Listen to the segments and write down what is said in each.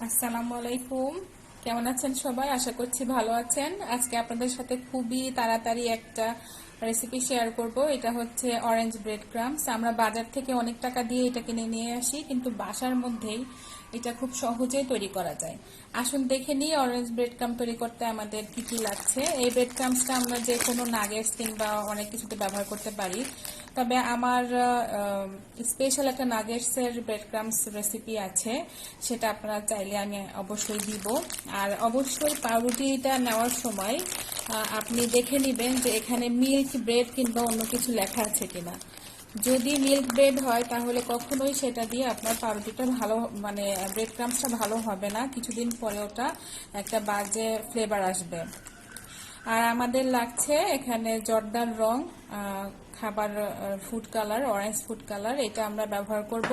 আসসালামু আলাইকুম। কেমন আছেন সবাই? আশা করছি ভালো আছেন। আজকে আপনাদের সাথে খুবই তাড়াতাড়ি একটা রেসিপি শেয়ার করব। এটা হচ্ছে অরেঞ্জ ব্রেড ক্রাম্বস। আমরা বাজার থেকে অনেক টাকা দিয়ে এটা কিনে নিয়ে আসি, কিন্তু বাসার মধ্যেই এটা খুব সহজেই তৈরি করা যায়। আসুন দেখে নিই অরেঞ্জ ব্রেড ক্রাম্ব তৈরি করতে আমাদের কি কি লাগছে। এই ব্রেড ক্রাম্বসটা আমরা যে কোনো নাগেটস কিংবা অনেক কিছুতে ব্যবহার করতে পারি, তবে আমার স্পেশাল একটা নাগেটসের ব্রেড ক্রাম্বস রেসিপি আছে, সেটা আপনারা চাইলে আমি অবশ্যই দিব। আর অবশ্যই পাউরুটিটা নেওয়ার সময় আপনি দেখে নেবেন যে এখানে মিল্ক ব্রেড কিংবা অন্য কিছু লেখা আছে কিনা। যদি মিল্ক ব্রেড হয় তাহলে কখনোই সেটা দিয়ে আপনার পাউরুটিটা ভালো, মানে ব্রেড ক্রাম্বসটা ভালো হবে না। কিছুদিন পরে ওটা একটা বাজে ফ্লেভার আসবে। আর আমাদের লাগছে এখানে জর্দার রং, খাবার food colour, orange food colour, এটা আমরা ব্যবহার করব।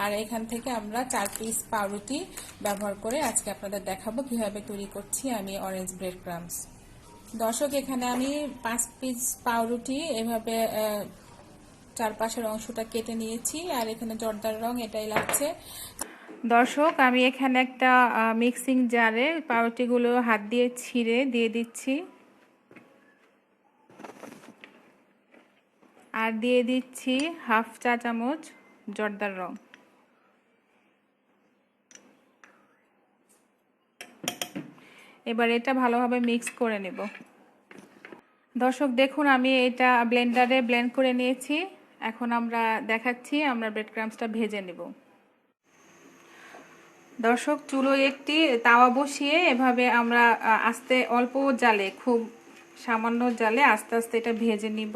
আর এখান থেকে আমরা 4 পিস পাউরুটি ব্যবহার করে আজকে আপনাদের দেখাবো কিভাবে তৈরি করছি আমি অরেঞ্জ ব্রেড ক্রাম্বস। দর্শক, এখানে আমি 5 পিস পাউরুটি এভাবে চারপাশের অংশটা কেটে নিয়েছি। আর এখানে জর্দার রং এটাই লাগছে। দর্শক, আমি এখানে একটা মিক্সিং জারে পাউরুটিগুলো হাত দিয়ে ছিঁড়ে দিয়ে দিচ্ছি। আর দিয়ে দিচ্ছি হাফ চা চামচ জর্দার রং। এবার এটা ভালোভাবে মিক্স করে নেব। দর্শক দেখুন, আমি এটা ব্লেন্ডারে ব্লেন্ড করে নিয়েছি। এখন আমরা দেখাচ্ছি আমরা ব্রেড ক্রাম্বসটা ভেজে নেব। দর্শক, চুলোয় একটি তাওয়া বসিয়ে এভাবে আমরা আস্তে অল্প জালে, খুব সামান্য জালে আস্তে আস্তে এটা ভেজে নিব।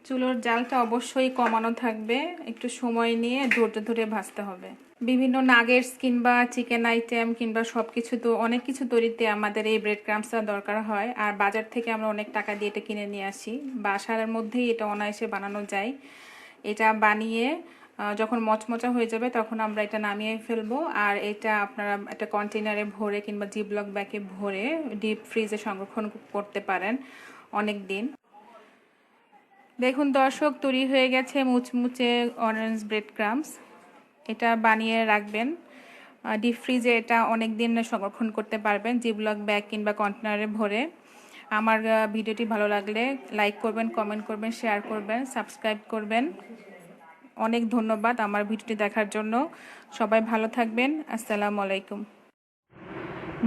চুলোর জালটা অবশ্যই কমানো থাকবে, একটু সময় নিয়ে ধৈর্য ধরে ভাজতে হবে। বিভিন্ন নাগেটস কিংবা চিকেন আইটেম কিংবা সব কিছু, তো অনেক কিছু তৈরিতে আমাদের এই ব্রেড ক্রাম্বসটা দরকার হয়। আর বাজার থেকে আমরা অনেক টাকা দিয়ে এটা কিনে নিয়ে আসি। বাসার মধ্যেই এটা অনায়াসে বানানো যায়। এটা বানিয়ে যখন মচমচা হয়ে যাবে তখন আমরা এটা নামিয়ে ফেলবো। আর এটা আপনারা একটা কন্টেনারে ভরে কিংবা জিপলক ব্যাগে ভরে ডিপ ফ্রিজে সংরক্ষণ করতে পারেন অনেক দিন। দেখুন দর্শক, তৈরি হয়ে গেছে মুচমুচে অরেঞ্জ ব্রেড ক্রাম্বস। এটা বানিয়ে রাখবেন ডিপ ফ্রিজে, এটা অনেক দিন সংরক্ষণ করতে পারবেন জিপলক ব্যাগ কিংবা কন্টেনারে ভরে। আমার ভিডিওটি ভালো লাগলে লাইক করবেন, কমেন্ট করবেন, শেয়ার করবেন, সাবস্ক্রাইব করবেন। অনেক ধন্যবাদ আমার ভিডিওটি দেখার জন্য। সবাই ভালো থাকবেন। আসসালামু আলাইকুম।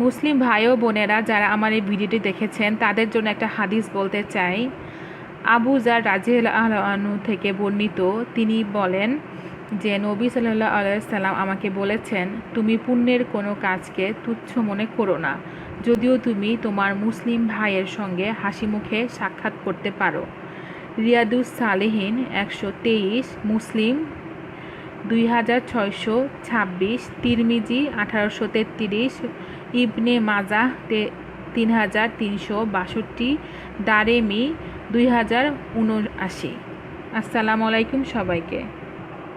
মুসলিম ভাই ও বোনেরা যারা আমার এই ভিডিওটি দেখেছেন তাদের জন্য একটা হাদিস বলতে চাই। আবু যার রাদিয়াল্লাহু আনহু থেকে বর্ণিত, তিনি বলেন যে নবী সাল্লাল্লাহু আলাইহি সাল্লাম আমাকে বলেছেন, তুমি পুণ্যের কোনো কাজকে তুচ্ছ মনে করো না, যদিও তুমি তোমার মুসলিম ভাইয়ের সঙ্গে হাসি মুখে সাক্ষাৎ করতে পারো। রিয়াদুস সালেহিন 123, মুসলিম 2626, তিরমিজি 1833, ইবনে মাজাহ 3362, দারেমি 2079। আসসালামু আলাইকুম সবাইকে।